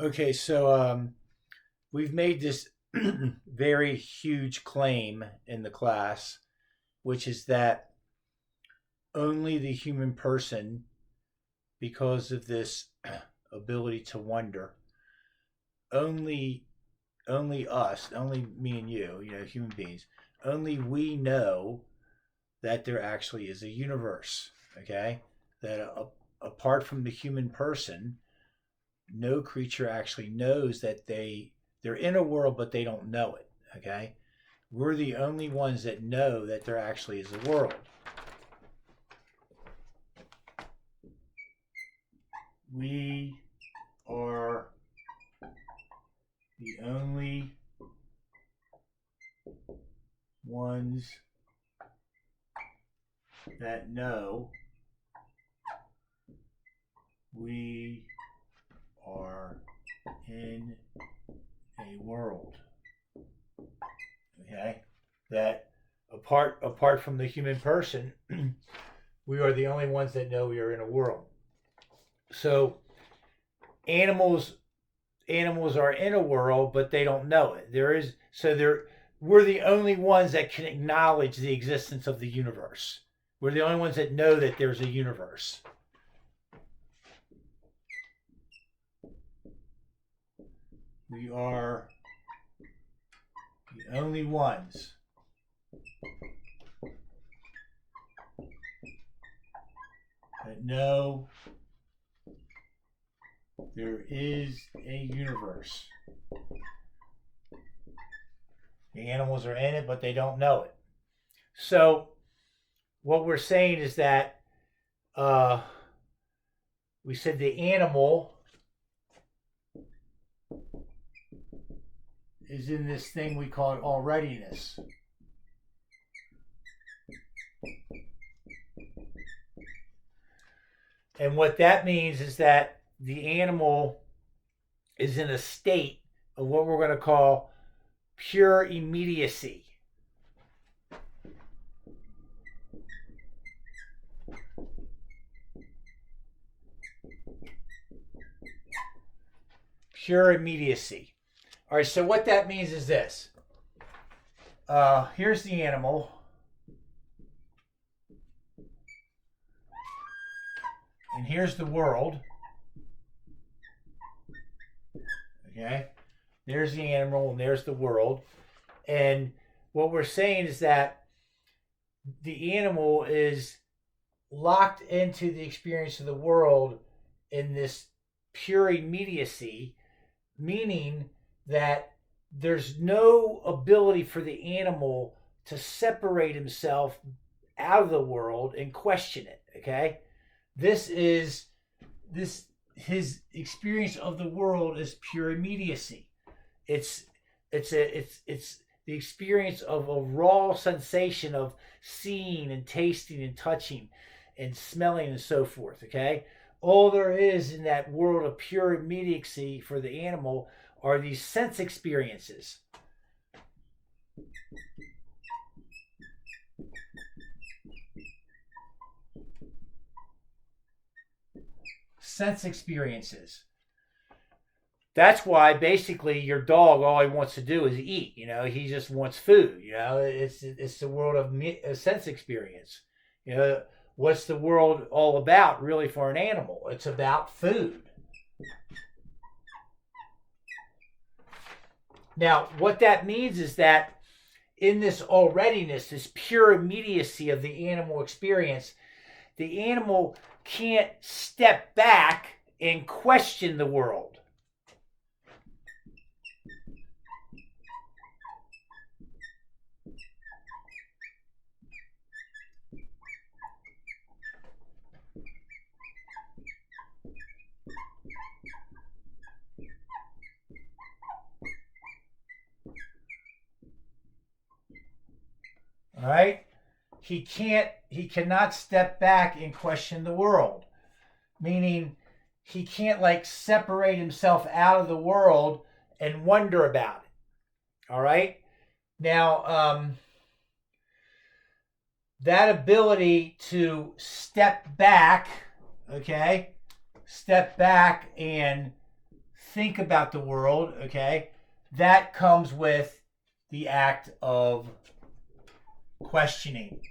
Okay, so we've made this very huge claim in the class, which is that only the human person, because of this ability to wonder, only only us, only me and you, human beings, only we know that there actually is a universe. Okay, that apart from the human person, no creature actually knows that they're in a world, but they don't know it. Okay, we're the only ones that know that there actually is a world. We are the only ones that know we are in a world. Okay, that apart from the human person, we are the only ones that know we are in a world. So animals animals are in a world, but they don't know it. There is so there we're the only ones that can acknowledge the existence of the universe. We're the only ones that know that there's a universe. We are the only ones that know there is a universe. The animals are in it, but they don't know it. So, what we're saying is that uh, we said the animal is in this thing we call it alreadiness. And what that means is that the animal is in a state of what we're going to call pure immediacy. Pure immediacy. All right, so what that means is this. Here's the animal. And here's the world. Okay? There's the animal and there's the world. And what we're saying is that the animal is locked into the experience of the world in this pure immediacy, meaning that there's no ability for the animal to separate himself out of the world and question it. Okay, this is this his experience of the world is pure immediacy. It's it's the experience of a raw sensation of seeing and tasting and touching and smelling and so forth. Okay, all there is in that world of pure immediacy for the animal are these sense experiences. Sense experiences. That's why basically your dog all he wants to do is eat. He just wants food. It's the world of sense experience. What's the world all about really for an animal? It's about food. Now, what that means is that in this alreadiness, this pure immediacy of the animal experience, the animal can't step back and question the world. All right? He cannot step back and question the world, meaning he can't like separate himself out of the world and wonder about it. All right? Now, that ability to step back, okay, step back and think about the world, okay, that comes with the act of questioning.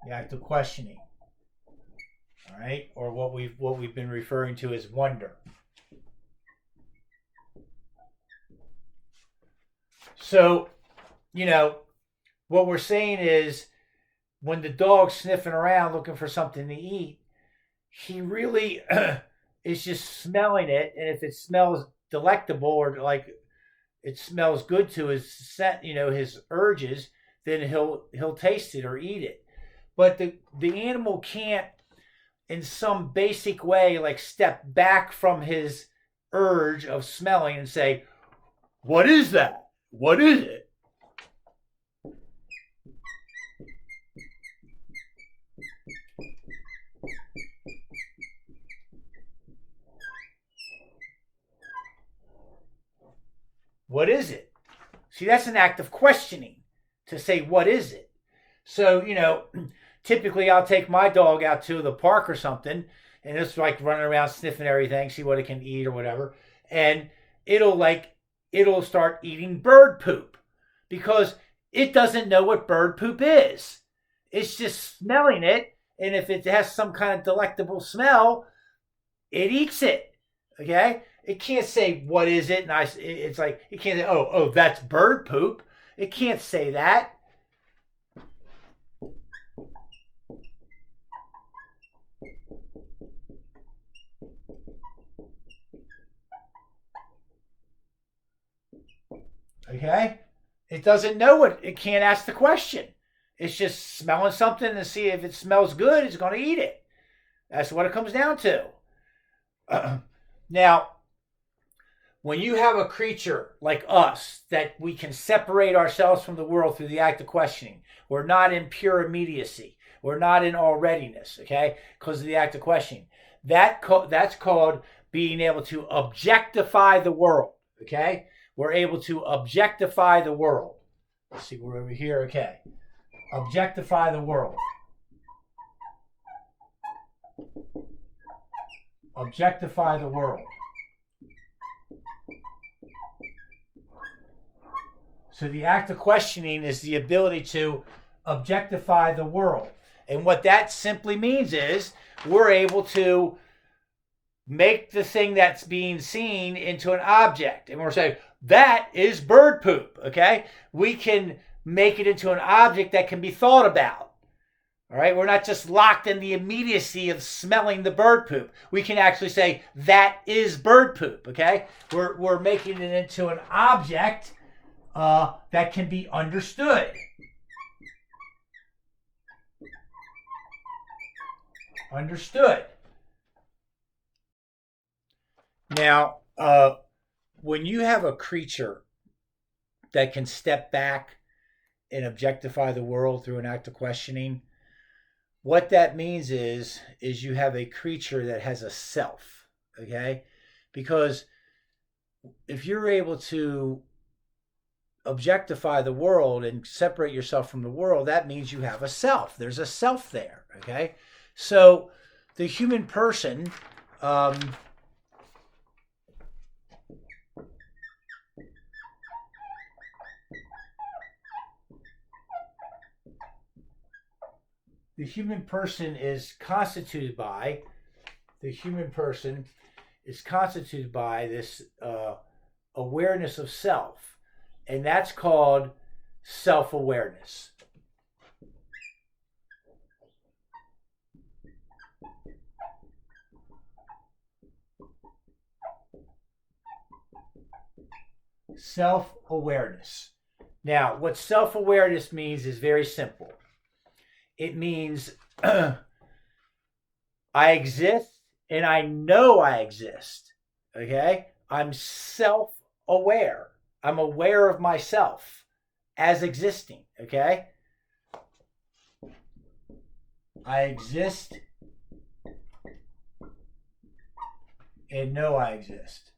The act of questioning. All right, or what we've been referring to as wonder. So, you know, what we're saying is when the dog's sniffing around looking for something to eat, he really is just smelling it, and if it smells delectable or like it smells good to his scent, his urges, then he'll taste it or eat it. But the animal can't, in some basic way, like step back from his urge of smelling and say, "What is that? What is it?" What is it? See, that's an act of questioning to say, what is it? So, typically I'll take my dog out to the park or something, and it's like running around sniffing everything, see what it can eat or whatever. And it'll start eating bird poop because it doesn't know what bird poop is. It's just smelling it. And if it has some kind of delectable smell, it eats it. Okay? It can't say, what is it? And it's like, it can't say, oh, that's bird poop. It can't say that. Okay? It doesn't know it. It can't ask the question. It's just smelling something and see if it smells good, it's going to eat it. That's what it comes down to. Now, when you have a creature like us that we can separate ourselves from the world through the act of questioning, we're not in pure immediacy. We're not in alreadiness, okay, because of the act of questioning. That's called being able to objectify the world, okay? We're able to objectify the world. Let's see, we're over here, okay. Objectify the world. Objectify the world. So the act of questioning is the ability to objectify the world. And what that simply means is we're able to make the thing that's being seen into an object. And we're saying, that is bird poop, okay? We can make it into an object that can be thought about. All right, we're not just locked in the immediacy of smelling the bird poop. We can actually say, that is bird poop, okay? We're making it into an object that can be understood. Understood. Now, when you have a creature that can step back and objectify the world through an act of questioning, what that means is you have a creature that has a self, okay? Because if you're able to objectify the world and separate yourself from the world, that means you have a self. There's a self there, okay? So the human person, the human person is constituted by this awareness of self, and that's called self-awareness. Self-awareness. Now, what self-awareness means is very simple. It means I exist and I know I exist. Okay? I'm self-aware. I'm aware of myself as existing. Okay? I exist and know I exist.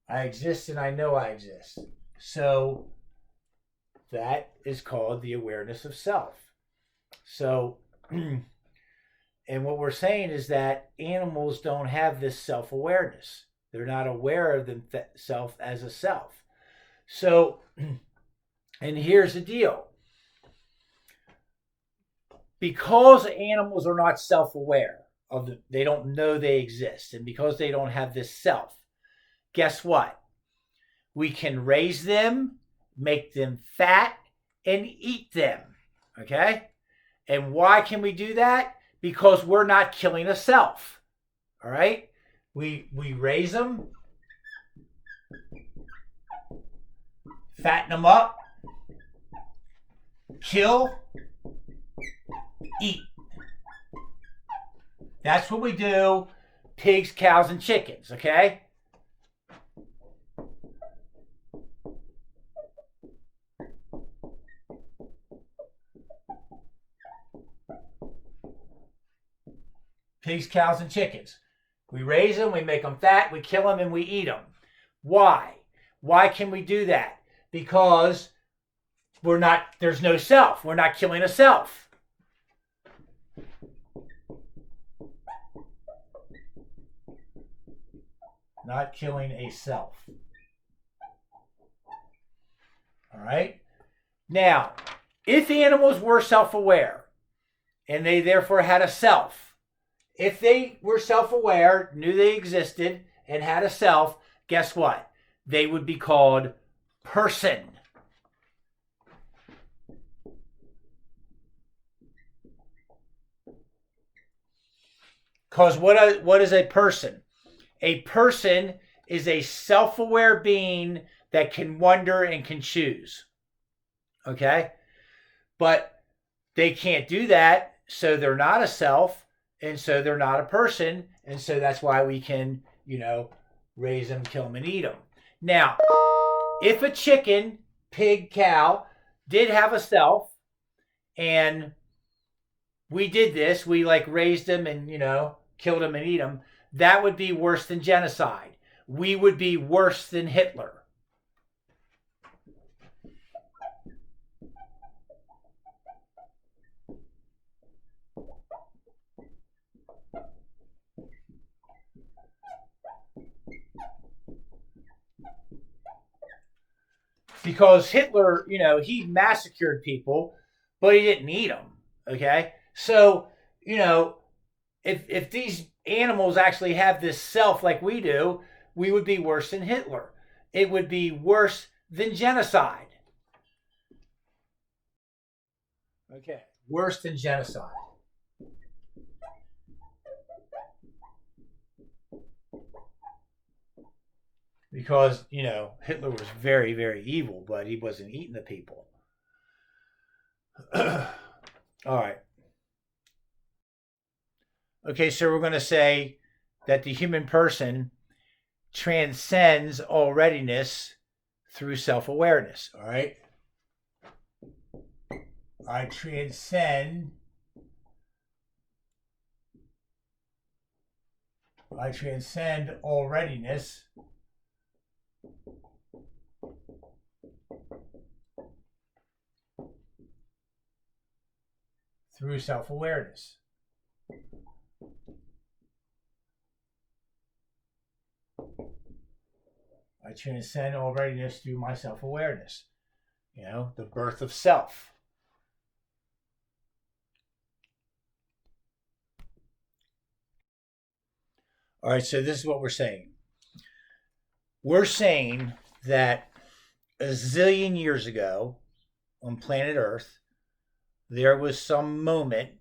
I exist and I know I exist. So that is called the awareness of self. So, and what we're saying is that animals don't have this self awareness. They're not aware of themselves as a self. So, and here's the deal, because animals are not self aware they don't know they exist, and because they don't have this self, guess what? We can raise them, make them fat, and eat them. Okay? And why can we do that? Because we're not killing a self. All right? We raise them, fatten them up, kill, eat. That's what we do. Pigs, cows, and chickens. Okay? Pigs, cows, and chickens. We raise them, we make them fat, we kill them, and we eat them. Why? Why can we do that? Because there's no self. We're not killing a self. Not killing a self. All right? Now, if animals were self-aware, and they therefore had a self, if they were self-aware, knew they existed, and had a self, guess what? They would be called person. Because what is a person? A person is a self-aware being that can wonder and can choose. Okay? But they can't do that, so they're not a self, and so they're not a person, and so that's why we can, raise them, kill them, and eat them. Now, if a chicken, pig, cow did have a self, and we did this, we raised them and, killed them and eat them, that would be worse than genocide. We would be worse than Hitler. Because Hitler, he massacred people, but he didn't eat them. Okay? So, if these animals actually have this self like we do, we would be worse than Hitler. It would be worse than genocide. Okay, worse than genocide. Because, Hitler was very, very evil, but he wasn't eating the people. All right. Okay, so we're going to say that the human person transcends all readiness through self-awareness. All right. I transcend all readiness through self-awareness. I transcend all readiness through my self-awareness. The birth of self. All right, so this is what we're saying. We're saying that a zillion years ago on planet Earth, there was some moment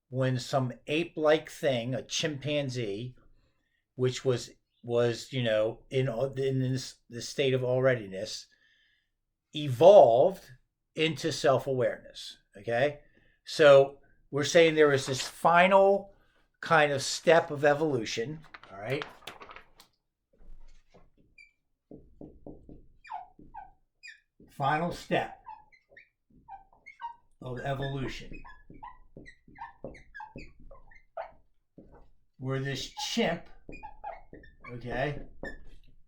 when some ape-like thing, a chimpanzee, which was in this state of all readiness, evolved into self-awareness. Okay, so we're saying there was this final kind of step of evolution. All right. Final step of evolution, where this chimp,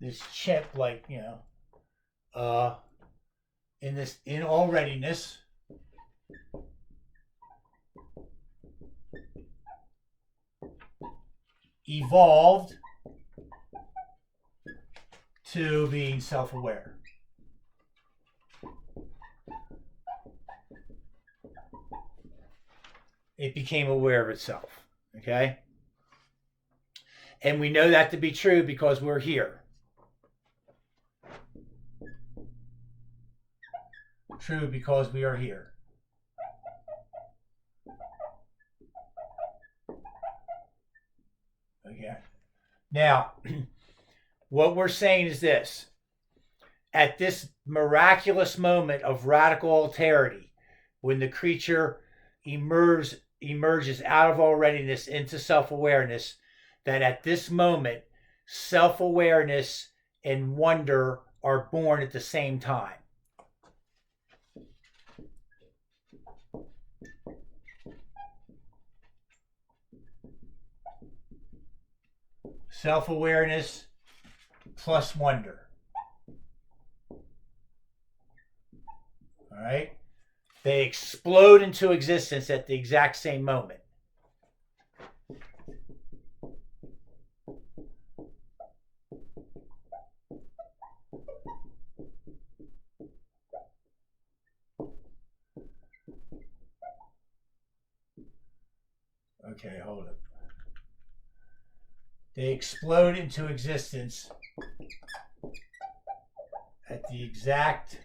this chimp, in all readiness, evolved to being self-aware. It became aware of itself. Okay? And we know that to be true because we're here. True because we are here. Okay. Now, what we're saying is this. At this miraculous moment of radical alterity, when the creature emerges out of all readiness into self-awareness, that at this moment, self-awareness and wonder are born at the same time. Self-awareness plus wonder. All right? They explode into existence at the exact same moment. Okay, hold it. They explode into existence at the exact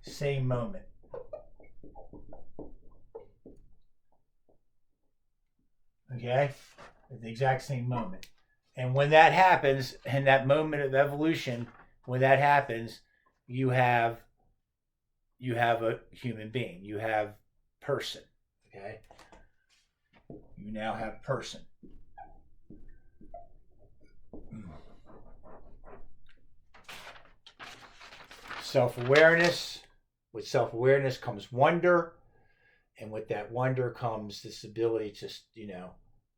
same moment. Okay? At the exact same moment. And when that happens, in that moment of evolution, when that happens, you have a human being. You have person. Okay? You now have person. Self-awareness. With self-awareness comes wonder. And with that wonder comes this ability to,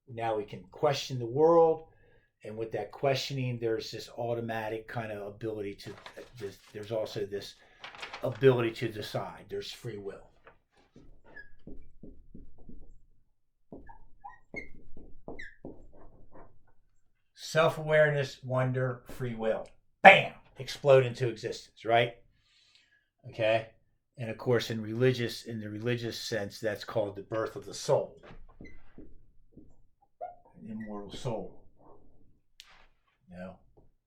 now we can question the world. And with that questioning, there's this automatic kind of ability to, there's also this ability to decide. There's free will. Self-awareness, wonder, free will. Bam! Explode into existence, right? Okay? And of course, in the religious sense, that's called the birth of the soul. An immortal soul.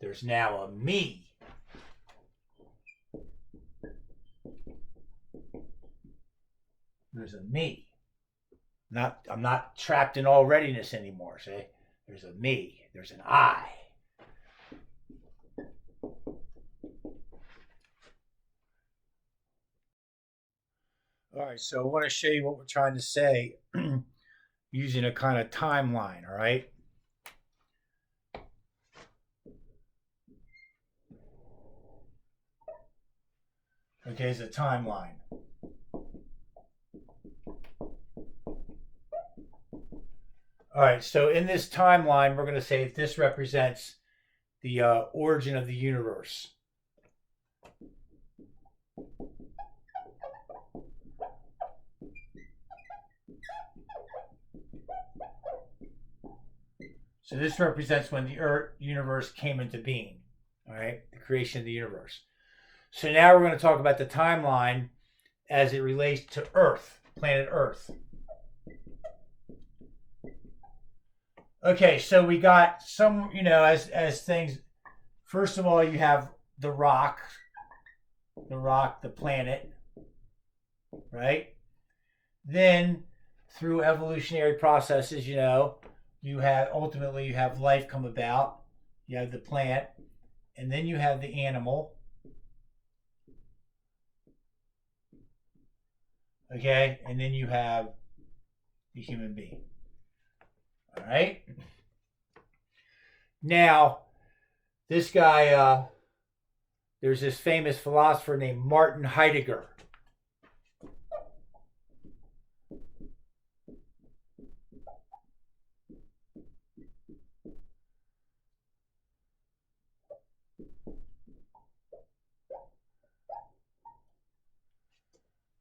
There's now a me. There's a me. I'm not trapped in all readiness anymore, see? There's a me. There's an I. All right, so I want to show you what we're trying to say using a kind of timeline, all right? Okay, it's a timeline. All right, so in this timeline, we're going to say that this represents the origin of the universe. So this represents when the universe came into being, all right, the creation of the universe. So now we're going to talk about the timeline as it relates to Earth, planet Earth. Okay, so we got some, as things. First of all, you have the rock, the planet, right? Then, through evolutionary processes, you have life come about. You have the plant, and then you have the animal. Okay, and then you have the human being. All right. Now, this guy, there's this famous philosopher named Martin Heidegger.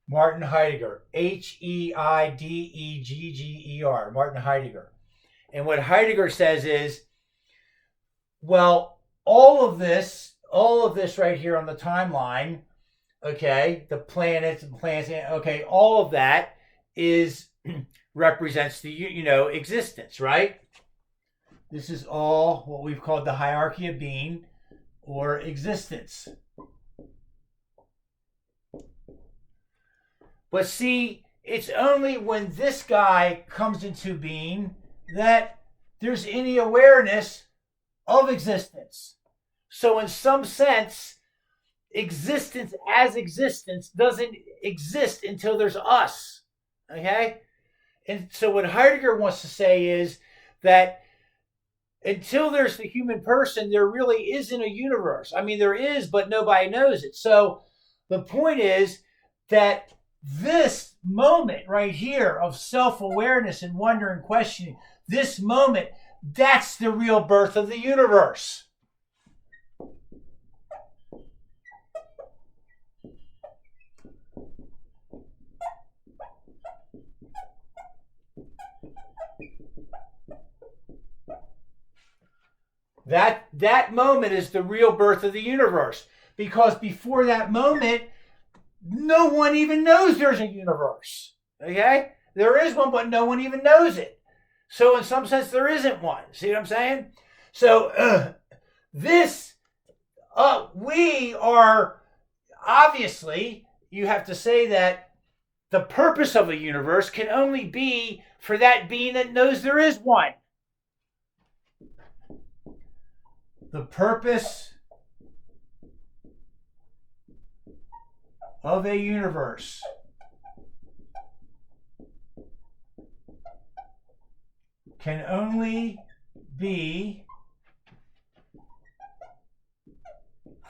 Martin Heidegger, Heidegger, Martin Heidegger. And what Heidegger says is, well, all of this right here on the timeline, okay, the planets and planets, okay, all of that is represents the existence, right? This is all what we've called the hierarchy of being or existence. But see, it's only when this guy comes into being that there's any awareness of existence. So in some sense, existence as existence doesn't exist until there's us. Okay? And so what Heidegger wants to say is that until there's the human person, there really isn't a universe. I mean, there is, but nobody knows it. So the point is that this moment right here of self-awareness and wonder and questioning, this moment, that's the real birth of the universe. That moment is the real birth of the universe, because before that moment, no one even knows there's a universe. Okay? There is one, but no one even knows it. So in some sense, there isn't one. See what I'm saying? So we are, obviously, you have to say that the purpose of a universe can only be for that being that knows there is one. The purpose of a universe can only be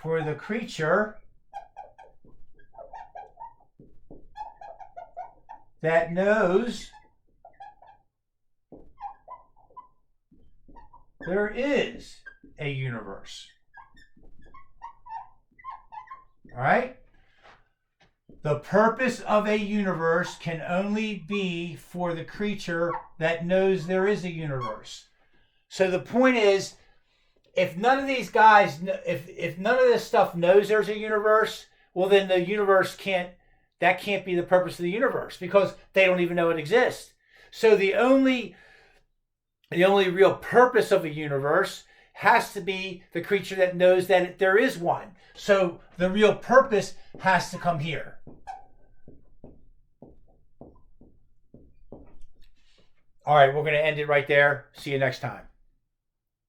for the creature that knows there is a universe. All right? The purpose of a universe can only be for the creature that knows there is a universe. So the point is, if none of these guys, if none of this stuff knows there's a universe, well then the universe can't be the purpose of the universe, because they don't even know it exists. So the only real purpose of a universe has to be the creature that knows that there is one. So the real purpose has to come here. All right, we're going to end it right there. See you next time.